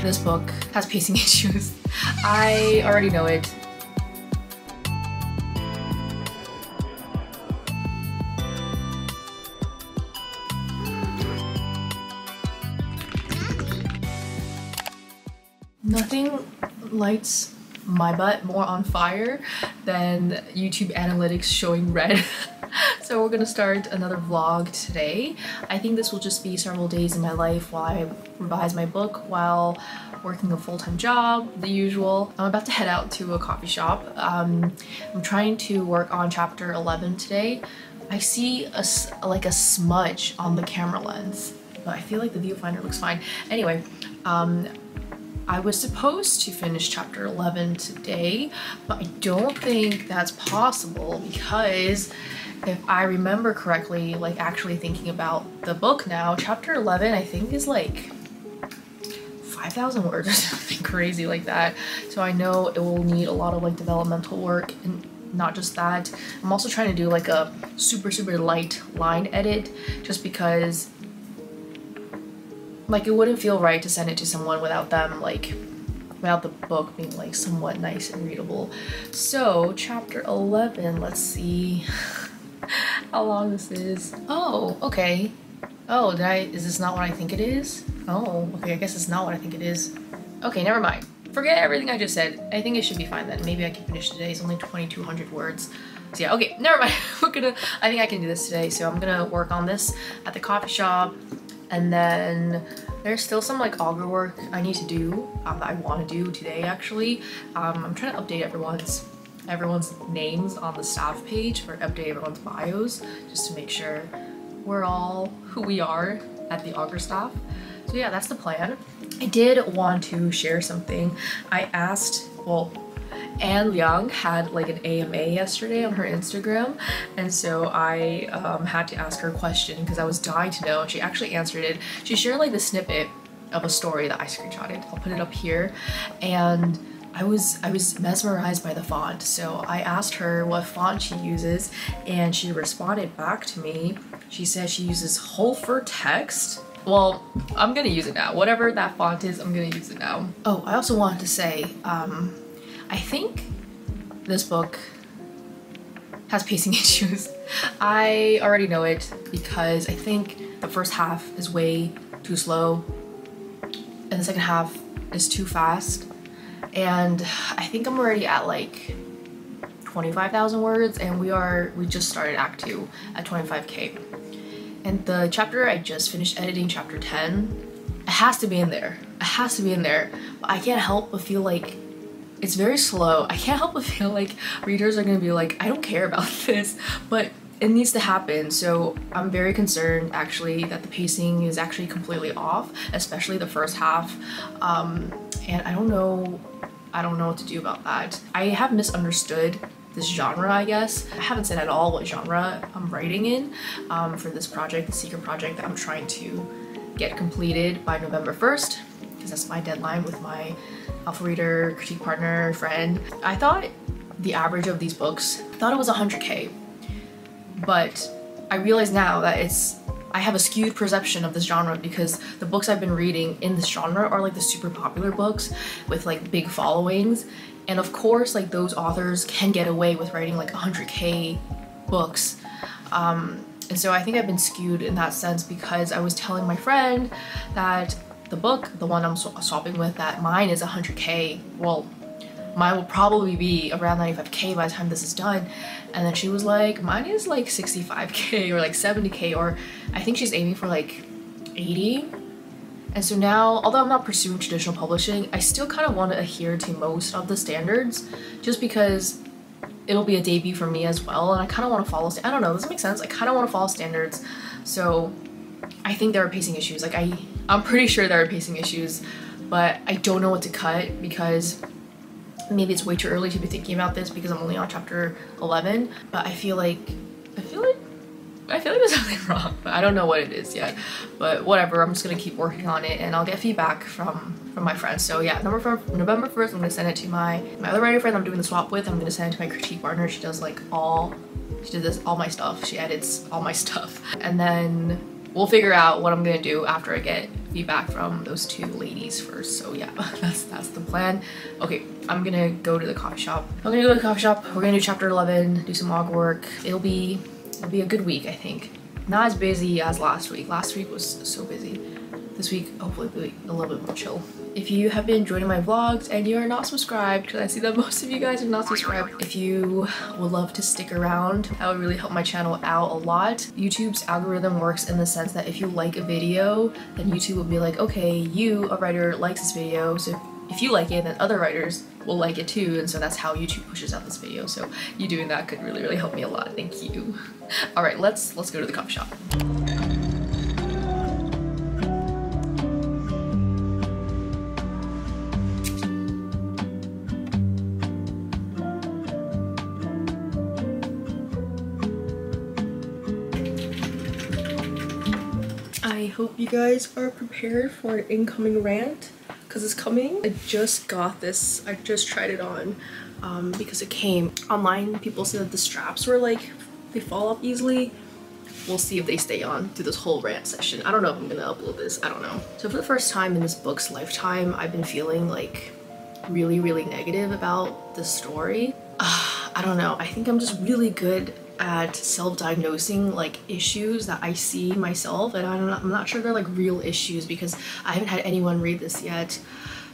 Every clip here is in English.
this book has pacing issues. I already know it. Nothing lights my butt more on fire than YouTube analytics showing red. So we're gonna start another vlog today. I think this will just be several days in my life while I revise my book while working a full-time job, the usual. I'm about to head out to a coffee shop. I'm trying to work on chapter 11 today. I see like a smudge on the camera lens, but I feel like the viewfinder looks fine. Anyway, I was supposed to finish chapter 11 today, but I don't think that's possible because if I remember correctly, like actually thinking about the book now, chapter 11 I think is like 5,000 words or something crazy like that. So I know it will need a lot of like developmental work, and not just that, I'm also trying to do like a super light line edit just because like it wouldn't feel right to send it to someone without them without the book being like somewhat nice and readable. So chapter 11, let's see how long this is. Oh, okay. Oh, is this not what I think it is? Oh, okay, I guess it's not what I think it is. Okay, never mind. Forget everything I just said. I think it should be fine then. Maybe I can finish today. It's only 2,200 words. So yeah, okay, never mind. I think I can do this today. So I'm gonna work on this at the coffee shop. And then there's still some like auger work I need to do that I want to do today actually. I'm trying to update everyone's names on the staff page, or update everyone's bios just to make sure we're all who we are at the auger staff. So yeah, that's the plan. I did want to share something. I asked, well, Anne Liang had like an AMA yesterday on her Instagram, and so I had to ask her a question because I was dying to know, and she actually answered it. She shared like the snippet of a story that I screenshotted. I'll put it up here, and I was mesmerized by the font. So I asked her what font she uses, and she responded back to me. She said she uses Whole Text. Well, I'm gonna use it now. Whatever that font is, I'm gonna use it now. Oh, I also wanted to say, I think this book has pacing issues. I already know it because I think the first half is way too slow and the second half is too fast. And I think I'm already at like 25,000 words, and we just started Act 2 at 25K. And the chapter I just finished editing, chapter 10, it has to be in there. It has to be in there. But I can't help but feel like it's very slow. I can't help but feel like readers are gonna be like, I don't care about this, but it needs to happen. So I'm very concerned actually that the pacing is actually completely off, especially the first half. And I don't know what to do about that. I have misunderstood this genre, I guess. I haven't said at all what genre I'm writing in for this project, the secret project that I'm trying to get completed by November 1st, because that's my deadline with my alpha reader, critique partner, friend. I thought the average of these books, I thought it was 100K, but I realize now that I have a skewed perception of this genre because the books I've been reading in this genre are like the super popular books with like big followings. And of course, like those authors can get away with writing like 100K books. And so I think I've been skewed in that sense because I was telling my friend that the book, the one I'm swapping with, that mine is 100K. Well, mine will probably be around 95K by the time this is done. And then she was like, mine is like 65K or like 70K, or I think she's aiming for like 80. And so now, although I'm not pursuing traditional publishing, I still kind of want to adhere to most of the standards just because it'll be a debut for me as well, and I kind of want to follow, I don't know, does it make sense? I kind of want to follow standards. So I think there are pacing issues. Like I'm pretty sure there are pacing issues, but I don't know what to cut because maybe it's way too early to be thinking about this because I'm only on chapter 11, but I feel like there's something wrong, but I don't know what it is yet. But whatever, I'm just gonna keep working on it and I'll get feedback from my friends. So yeah, November 1st, I'm gonna send it to my other writer friend I'm doing the swap with. I'm gonna send it to my critique partner. She does like all my stuff. She edits all my stuff. And then we'll figure out what I'm gonna do after I get feedback from those two ladies first. So yeah, that's the plan. Okay, I'm gonna go to the coffee shop. I'm gonna go to the coffee shop. We're gonna do chapter 11, do some log work. It'll be a good week, I think. Not as busy as last week. Last week was so busy. This week, hopefully, will be a little bit more chill. If you have been enjoying my vlogs and you are not subscribed, because I see that most of you guys are not subscribed, if you would love to stick around, that would really help my channel out a lot. YouTube's algorithm works in the sense that if you like a video, then YouTube will be like, okay, you, a writer, likes this video, so if you like it, then other writers will like it too, and so that's how YouTube pushes out this video. So you doing that could really help me a lot. Thank you. All right, let's go to the coffee shop. I hope you guys are prepared for an incoming rant, because it's coming. I just got this. I just tried it on because it came online. People said that the straps were like, they fall off easily. We'll see if they stay on through this whole rant session. I don't know if I'm gonna upload this. I don't know. So for the first time in this book's lifetime, I've been feeling like really negative about the story. I don't know. I think I'm just really good at self-diagnosing like issues that I see myself, and I'm not sure they're like real issues because I haven't had anyone read this yet.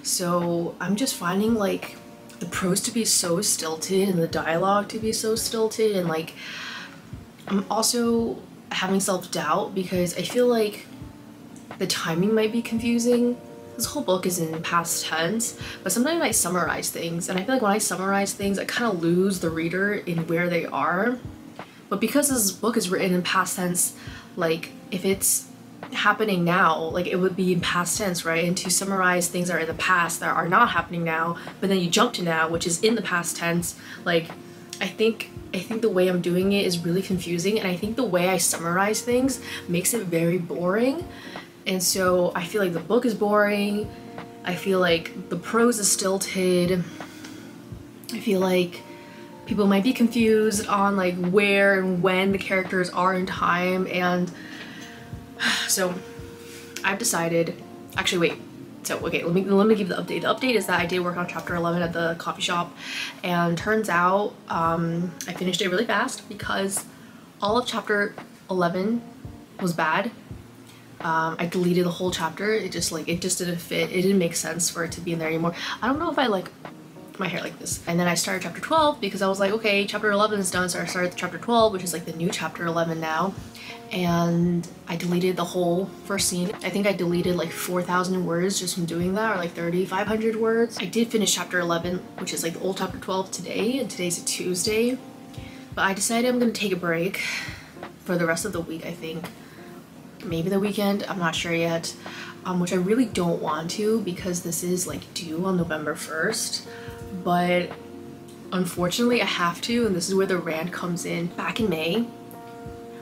So I'm just finding like the prose to be so stilted and the dialogue to be so stilted, and like I'm also having self-doubt because I feel like the timing might be confusing. This whole book is in past tense, but sometimes I summarize things, and I feel like when I summarize things I kind of lose the reader in where they are. But because this book is written in past tense, like if it's happening now, like it would be in past tense, right? And to summarize things that are in the past that are not happening now, but then you jump to now, which is in the past tense, like I think the way I'm doing it is really confusing, and I think the way I summarize things makes it very boring. And so I feel like the book is boring. I feel like the prose is stilted. I feel like people might be confused on like where and when the characters are in time, and so I've decided, actually wait, so okay, let me give the update. The update is that I did work on chapter 11 at the coffee shop, and turns out I finished it really fast because all of chapter 11 was bad. I deleted the whole chapter. It just didn't fit. It didn't make sense for it to be in there anymore. I don't know if I like my hair like this. And then I started chapter 12 because I was like, okay, chapter 11 is done, so I started chapter 12, which is like the new chapter 11 now, and I deleted the whole first scene. I think I deleted like 4,000 words just from doing that, or like 3,500 words. I did finish chapter 11, which is like the old chapter 12 today, and today's a Tuesday, but I decided I'm gonna take a break for the rest of the week. I think maybe the weekend, I'm not sure yet, which I really don't want to because this is like due on November 1st. But unfortunately I have to, and this is where the rant comes in. Back in May,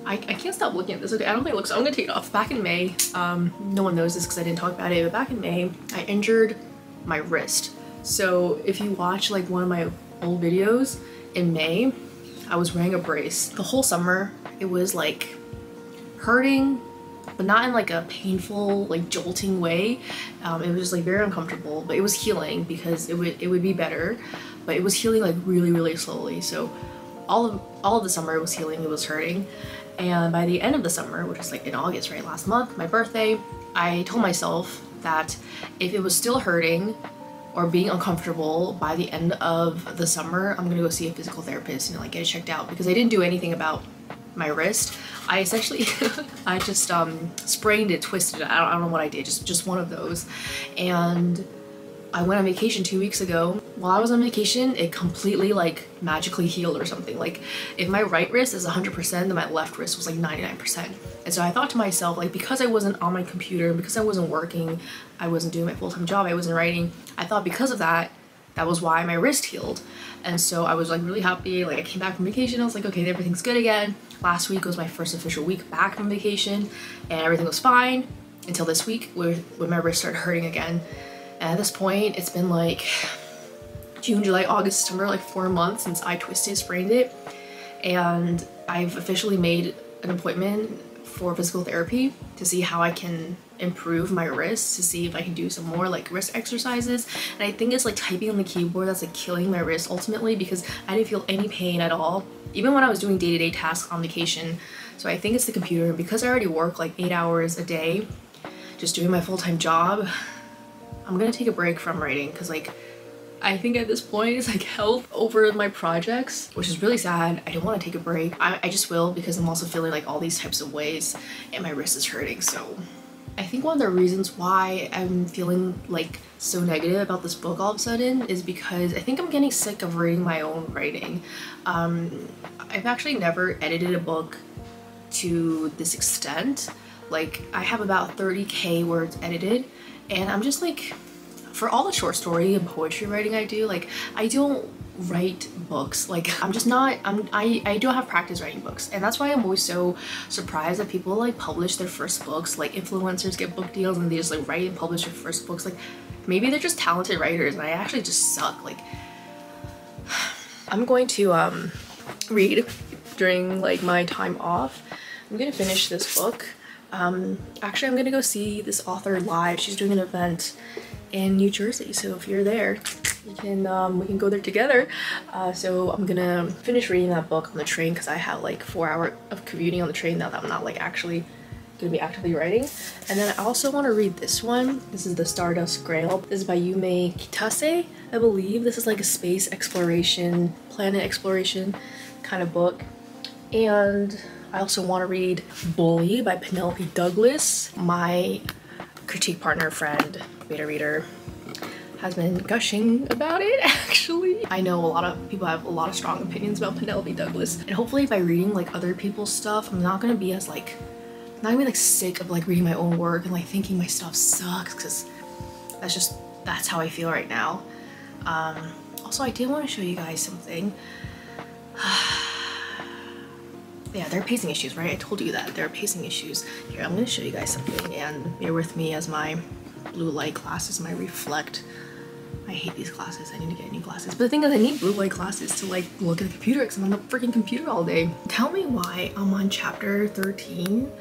I can't stop looking at this. Okay, I don't think it looks, I'm gonna take it off. Back in May, no one knows this because I didn't talk about it, but back in May I injured my wrist. So if you watch like one of my old videos, in May I was wearing a brace. The whole summer it was like hurting, but not in like a painful, like jolting way. It was just like very uncomfortable, but it was healing because it would be better, but it was healing like really slowly. So all of the summer it was healing, it was hurting. And by the end of the summer, which was like in August, right, last month, my birthday, I told myself that if it was still hurting or being uncomfortable by the end of the summer, I'm gonna go see a physical therapist and like get it checked out, because I didn't do anything about my wrist. I essentially I just sprained it, twisted it. I don't know what I did, just one of those. And I went on vacation 2 weeks ago. While I was on vacation, it completely like magically healed or something. Like if my right wrist is 100%, then my left wrist was like 99%. And so I thought to myself, like, because I wasn't on my computer, because I wasn't working, I wasn't doing my full-time job, I wasn't writing, I thought because of that, that was why my wrist healed. And so I was like really happy. Like I came back from vacation, I was like, okay, everything's good again. Last week was my first official week back from vacation and everything was fine until this week when my wrist started hurting again. And at this point, it's been like June, July, August, September, like 4 months since I sprained it. And I've officially made an appointment for physical therapy to see how I can improve my wrists, to see if I can do some more like wrist exercises. And I think it's like typing on the keyboard that's like killing my wrist ultimately, because I didn't feel any pain at all, even when I was doing day-to-day tasks on vacation. So I think it's the computer. Because I already work like 8 hours a day just doing my full-time job, I'm gonna take a break from writing, because like I think at this point it's like health over my projects, which is really sad. I don't want to take a break. I just will, because I'm also feeling like all these types of ways and my wrist is hurting. So I think one of the reasons why I'm feeling like so negative about this book all of a sudden is because I think I'm getting sick of reading my own writing. I've actually never edited a book to this extent. Like I have about 30k words edited, and I'm just like, for all the short story and poetry writing I do, like I don't write books. Like I'm just not, I don't have practice writing books. And that's why I'm always so surprised that people like publish their first books, like influencers get book deals and they just like write and publish their first books. Like maybe they're just talented writers and I actually just suck. Like I'm going to read during like my time off. I'm gonna finish this book. Actually I'm gonna go see this author live. She's doing an event in New Jersey, so if you're there, we can go there together. So I'm gonna finish reading that book on the train, because I have like 4 hours of commuting on the train now that I'm not like actually gonna be actively writing. And then I also want to read this one. This is The Stardust Grail. This is by Yume Kitase, I believe. This is like a space exploration, planet exploration kind of book. And I also want to read Bully by Penelope Douglas. My critique partner, friend, beta reader has been gushing about it actually. I know a lot of people have a lot of strong opinions about Penelope Douglas, and hopefully by reading like other people's stuff, I'm not gonna be as like, I'm not gonna be like sick of like reading my own work and like thinking my stuff sucks, because that's how I feel right now. Also, I did want to show you guys something. Yeah, there are pacing issues, right? I told you that there are pacing issues. Here, I'm gonna show you guys something, and bear with me as my blue light glasses, my reflect. I hate these glasses. I need to get new glasses. But the thing is, I need blue light glasses to like look at the computer, because I'm on the freaking computer all day. Tell me why I'm on chapter 13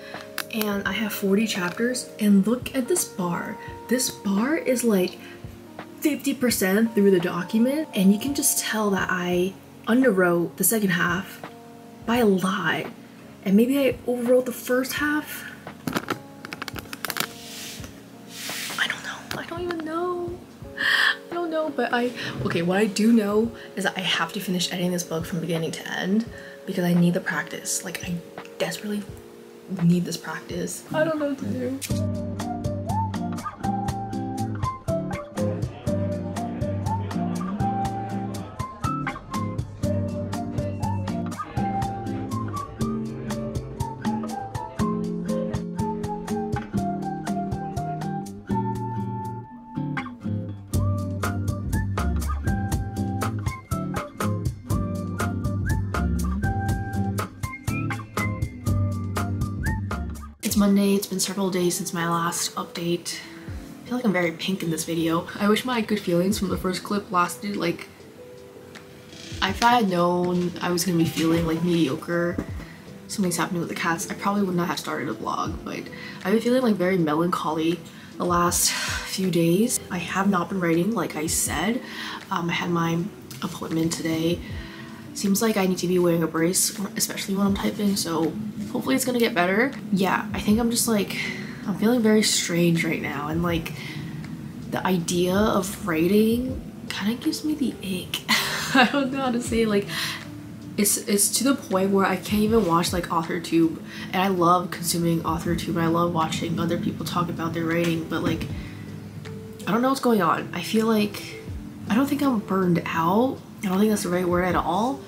and I have 40 chapters, and look at this bar. This bar is like 50% through the document, and you can just tell that I underwrote the second half by a lot, and maybe I overwrote the first half. I don't know. I don't even know. I don't know, but okay, what I do know is that I have to finish editing this book from beginning to end, because I need the practice. Like I desperately need this practice. I don't know what to do. It's Monday. It's been several days since my last update. I feel like I'm very pink in this video. I wish my good feelings from the first clip lasted like, if I had known I was gonna be feeling like mediocre, something's happening with the cats, I probably would not have started a vlog. But I've been feeling like very melancholy the last few days. I have not been writing, like I said. I had my appointment today. Seems like I need to be wearing a brace, especially when I'm typing, so hopefully it's gonna get better. Yeah, I think I'm just like, I'm feeling very strange right now, and like the idea of writing kind of gives me the ick. I don't know how to say, like it's to the point where I can't even watch like AuthorTube, and I love consuming AuthorTube and I love watching other people talk about their writing, but like I don't know what's going on. I feel like, I don't think I'm burned out. I don't think that's the right word at all,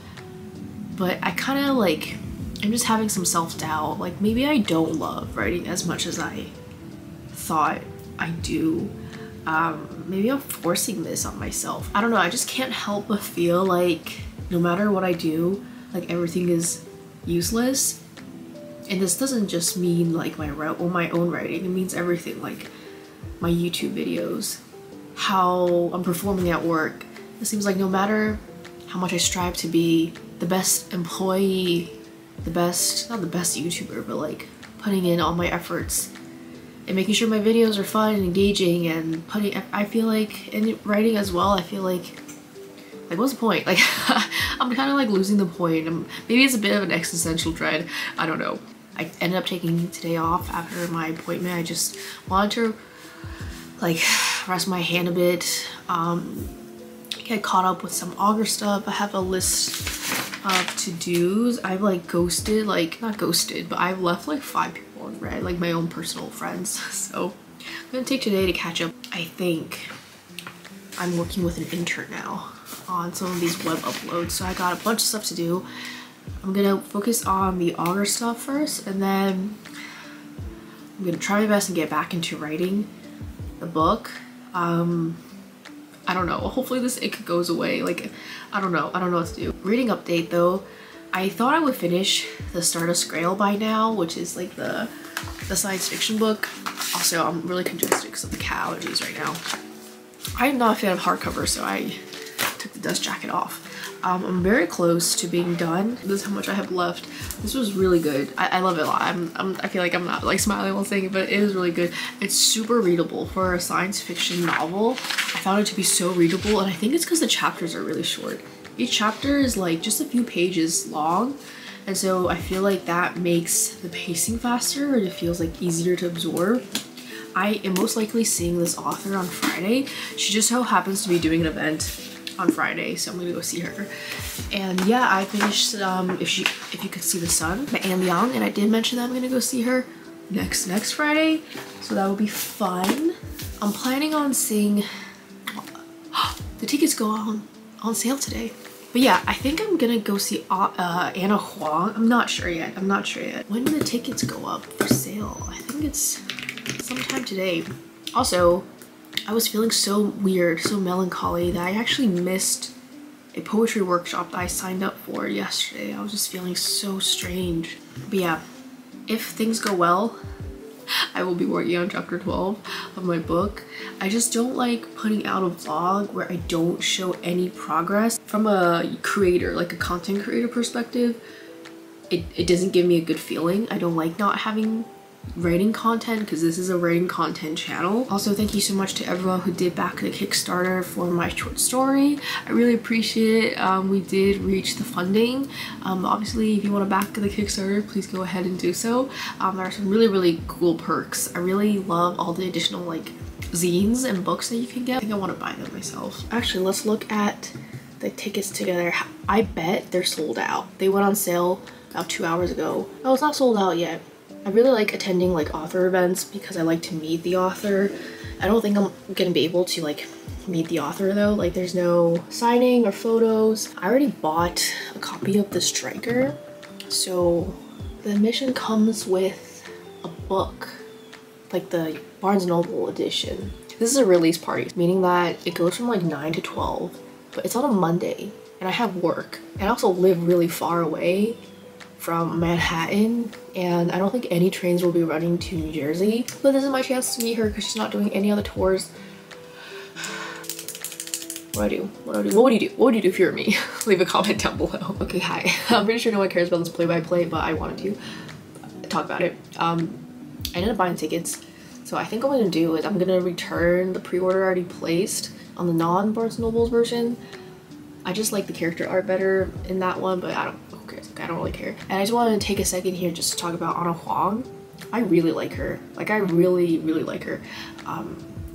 but I kind of like, I'm just having some self-doubt. Like maybe I don't love writing as much as I thought I do. Maybe I'm forcing this on myself. I don't know, I just can't help but feel like no matter what I do, like everything is useless. And this doesn't just mean like my own writing, it means everything, like my YouTube videos, how I'm performing at work. It seems like no matter how much I strive to be the best employee, the best, not the best YouTuber, but like putting in all my efforts and making sure my videos are fun and engaging, and I feel like in writing as well, I feel like what's the point? Like I'm kind of like losing the point. Maybe it's a bit of an existential dread, I don't know. I ended up taking today off after my appointment. I just wanted to like rest my hand a bit, get caught up with some auger stuff. I have a list of to-dos. I've like ghosted, like not ghosted, but I've left like 5 people in red, like my own personal friends. So I'm gonna take today to catch up. I think I'm working with an intern now on some of these web uploads, so I got a bunch of stuff to do. I'm gonna focus on the auger stuff first, and then I'm gonna try my best and get back into writing the book. I don't know, hopefully this ick goes away. Like I don't know what to do. Reading update though, I thought I would finish the Stardust Grail by now, which is like the science fiction book. Also, I'm really congested because of the cat allergies right now. I'm not a fan of hardcover, so I took the dust jacket off. I'm very close to being done. This is how much I have left. This was really good. I love it a lot. I feel like I'm not like smiling while saying it, but it is really good. It's super readable for a science fiction novel. I found it to be so readable, and I think it's because the chapters are really short. Each chapter is like just a few pages long, and so I feel like that makes the pacing faster, and it feels like easier to absorb. I am most likely seeing this author on Friday. She just so happens to be doing an event on Friday, so I'm gonna go see her. And yeah, I finished If You Could See the Sun by Anne Young, and I did mention that I'm gonna go see her next Friday, so that will be fun. I'm planning on seeing the tickets go on sale today. But yeah, I think I'm gonna go see Anna Huang. I'm not sure yet. When do the tickets go up for sale? I think it's sometime today. Also, I was feeling so weird, so melancholy, that I actually missed a poetry workshop that I signed up for yesterday. I was just feeling so strange. But yeah, if things go well, I will be working on chapter 12 of my book. I just don't like putting out a vlog where I don't show any progress. From a creator, like a content creator perspective, it doesn't give me a good feeling. I don't like not having writing content, because this is a writing content channel. Also, thank you so much to everyone who did back the Kickstarter for my short story. I really appreciate it. We did reach the funding. Obviously, if you want to back the Kickstarter, please go ahead and do so. There are some really cool perks. I really love all the additional like zines and books that you can get. I think I want to buy them myself. Actually, let's look at the tickets together. I bet they're sold out. They went on sale about 2 hours ago. No, it's not sold out yet. I really like attending like author events because I like to meet the author. I don't think I'm gonna be able to like meet the author though. Like there's no signing or photos. I already bought a copy of The Striker. So the admission comes with a book, like the Barnes & Noble edition. This is a release party, meaning that it goes from like 9 to 12, but it's on a Monday and I have work. And I also live really far away from Manhattan, and I don't think any trains will be running to New Jersey. But this is my chance to meet her because she's not doing any other tours. What do I do? What would you do? What would you do if you were me? Leave a comment down below. Okay, hi. I'm pretty sure no one cares about this play-by-play, but I wanted to talk about it. I ended up buying tickets, so I think what I'm gonna do is I'm gonna return the pre-order I already placed on the non-Barnes & Noble's version. I just like the character art better in that one, but I don't really care. And I just wanted to take a second here just to talk about Anna Huang. I really like her. Like I really like her. I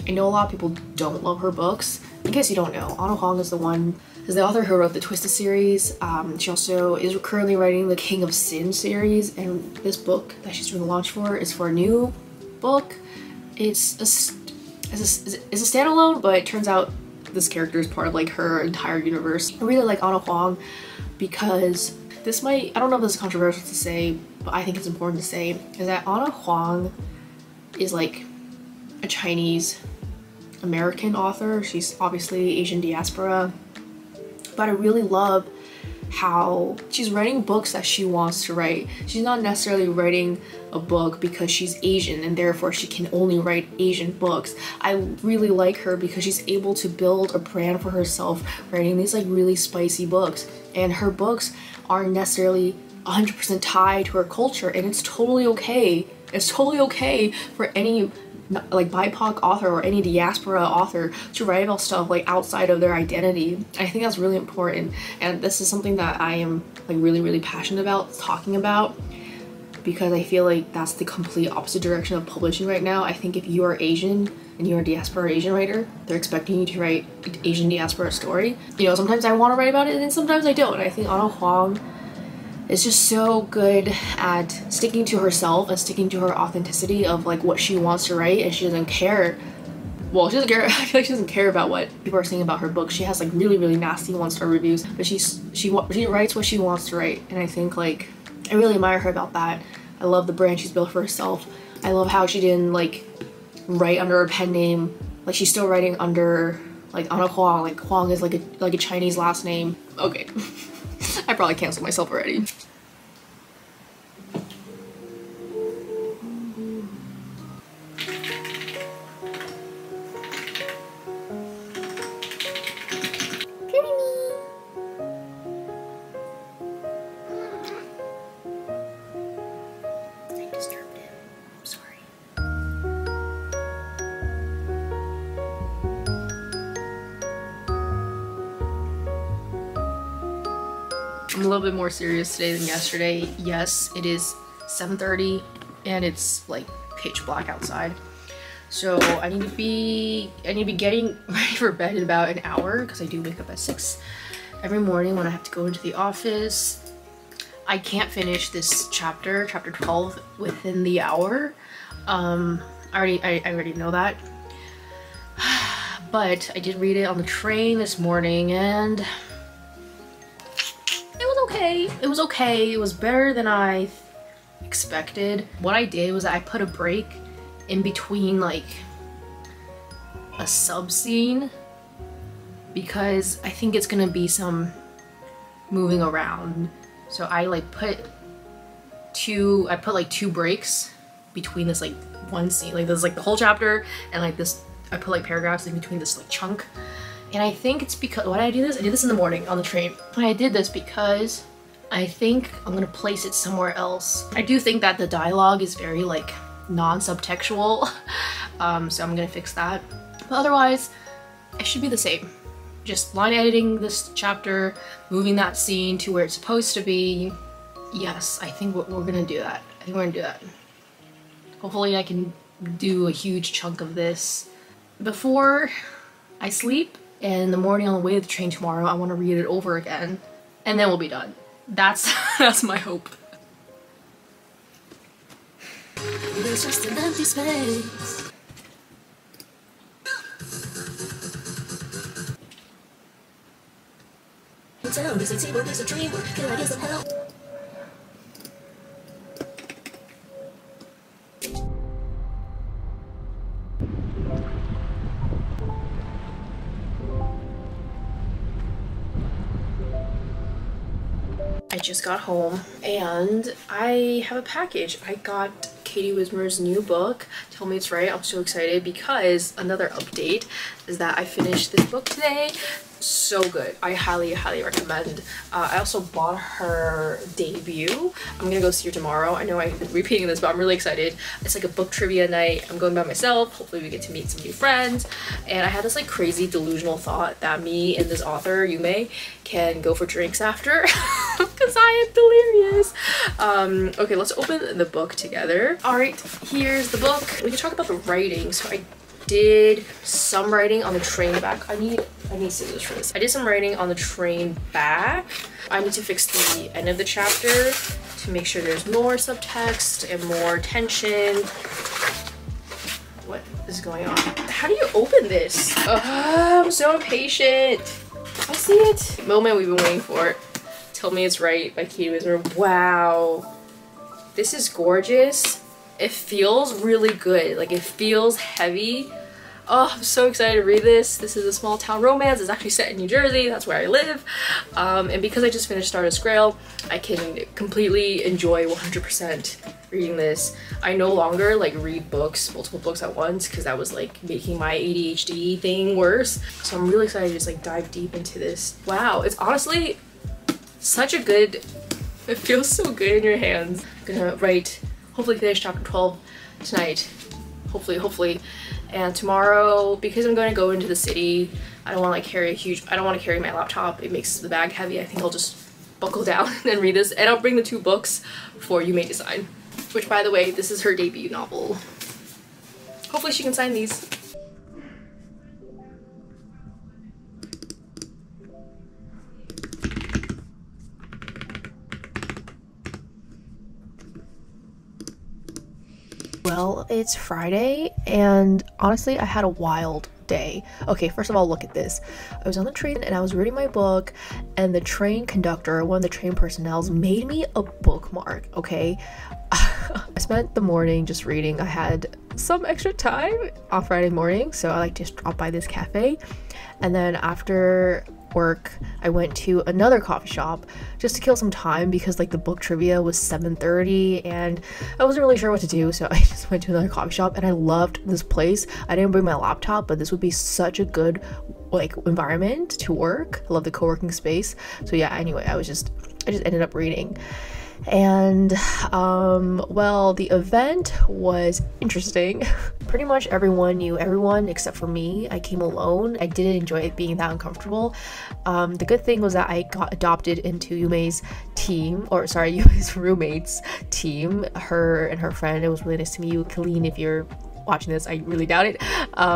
know a lot of people don't love her books. In case you don't know, Anna Huang is the author who wrote the Twisted series. She also is currently writing the King of Sin series, and this book that she's doing the launch for is for a new book. It's a standalone, but it turns out this character is part of like her entire universe. I really like Anna Huang because this might, I don't know if this is controversial to say, but I think it's important to say, is that Anna Huang is like a Chinese American author. She's obviously Asian diaspora, but I really love how she's writing books that she wants to write. She's not necessarily writing a book because she's Asian and therefore she can only write Asian books. I really like her because she's able to build a brand for herself writing these like really spicy books, and her books aren't necessarily 100% tied to her culture, and it's totally okay It's totally okay for any like BIPOC author or any diaspora author to write about stuff like outside of their identity. I think that's really important, and this is something that I am like really passionate about talking about, because I feel like that's the complete opposite direction of publishing right now. I think if you are Asian and you're a diaspora Asian writer, they're expecting you to write Asian diaspora story. You know, sometimes I want to write about it and sometimes I don't. I think Anna Huang is just so good at sticking to herself and sticking to her authenticity of like what she wants to write, and she doesn't care. Well, she doesn't care. I feel like she doesn't care about what people are saying about her book. She has like really nasty 1-star reviews, but she writes what she wants to write, and I think like I really admire her about that. I love the brand she's built for herself. I love how she didn't like write under her pen name. Like she's still writing under like Anna Huang. Like Huang is like a Chinese last name. Okay. I probably canceled myself already. I disturbed him. I'm sorry. I'm a little bit more serious today than yesterday. Yes, it is 7:30 and it's like pitch black outside. So I need to be getting ready for bed in about an hour, because I do wake up at 6 every morning when I have to go into the office. I can't finish this chapter 12 within the hour. I already know that. But I did read it on the train this morning and it was okay. It was better than I expected. What I did was I put a break in between like a sub scene, because I think it's gonna be some moving around. So I like put like 2 breaks between this like one scene. Like there's like the whole chapter and like this, I put like paragraphs in between this like chunk. And I think it's because, why did I do this? I did this in the morning on the train. I did this because I think I'm gonna place it somewhere else. I do think that the dialogue is very like non-subtextual, so I'm gonna fix that. But otherwise, it should be the same. Just line editing this chapter, moving that scene to where it's supposed to be. Yes, I think we're gonna do that. I think we're gonna do that. Hopefully I can do a huge chunk of this before I sleep, and in the morning on the way to the train tomorrow I want to read it over again, and then we'll be done. That's my hope. There's just an empty space. There's a table, there's a dream, can I get some help? I just got home and I have a package. I got Katie Wismer's new book. Tell Me It's Right. I'm so excited because another update is that I finished this book today. So good. I highly recommend. I also bought her debut. I'm gonna go see her tomorrow. I know I've been repeating this, but I'm really excited. It's like a book trivia night. I'm going by myself. Hopefully we get to meet some new friends. And I had this like crazy delusional thought that me and this author, Yume, can go for drinks after because I am delirious. Okay, let's open the book together. All right, here's the book. We can talk about the writing. So I did some writing on the train back. I need scissors for this. I did some writing on the train back. I need to fix the end of the chapter to make sure there's more subtext and more tension. What is going on? How do you open this? I'm so impatient. I see it. Moment we've been waiting for. Tell Me It's Right by Katie Wismer. Wow. This is gorgeous. It feels really good. Like, it feels heavy. Oh, I'm so excited to read this. This is a small town romance. It's actually set in New Jersey. That's where I live. And because I just finished Stardust Grail, I can completely enjoy 100% reading this. I no longer like read books, multiple books at once, because that was like making my ADHD thing worse. So I'm really excited to just like dive deep into this. Wow, it's honestly such a good, it feels so good in your hands. I'm gonna write hopefully finish chapter 12 tonight. Hopefully. And tomorrow, because I'm going to go into the city, I don't want to carry my laptop. It makes the bag heavy. I think I'll just buckle down and read this. And I'll bring the 2 books for You May Design, which, by the way, this is her debut novel. Hopefully she can sign these. Well, it's Friday, and honestly, I had a wild day. Okay, first of all, look at this. I was on the train and I was reading my book, and the train conductor, one of the train personnels, made me a bookmark, okay? I spent the morning just reading. I had some extra time on Friday morning, so I like to just drop by this cafe, and then after work I went to another coffee shop just to kill some time because like the book trivia was 7:30 and I wasn't really sure what to do, so I just went to another coffee shop, and I loved this place. I didn't bring my laptop, but this would be such a good like environment to work. I love the co-working space. So yeah, anyway, I just ended up reading. And well, the event was interesting. Pretty much everyone knew everyone except for me. I came alone. I didn't enjoy it being that uncomfortable. The good thing was that I got adopted into Yume's team, or sorry, Yume's roommate's team. Her and her friend. It was really nice to meet you, Colleen, if you're watching this. I really doubt it.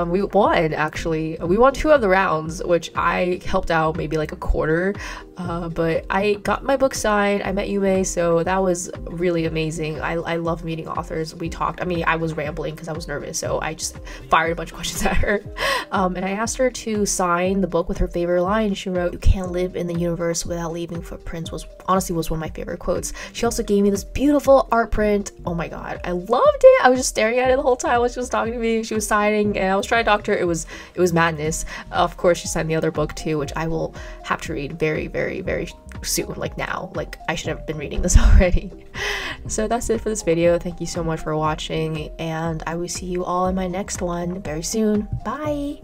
We won, actually. We won 2 of the rounds, which I helped out maybe like a quarter, but I got my book signed. I met Yume, so that was really amazing. I love meeting authors. We talked. I mean, I was rambling because I was nervous, so I just fired a bunch of questions at her, and I asked her to sign the book with her favorite line. She wrote, "You can't live in the universe without leaving footprints," was honestly one of my favorite quotes. She also gave me this beautiful art print. Oh my god, I loved it. I was just staring at it the whole time while she was talking to me. She was signing, and I was trying to talk to her. It was madness. Of course, she signed the other book too, which I will have to read very soon, like now. Like, I should have been reading this already. So that's it for this video. Thank you so much for watching, and I will see you all in my next one very soon. Bye.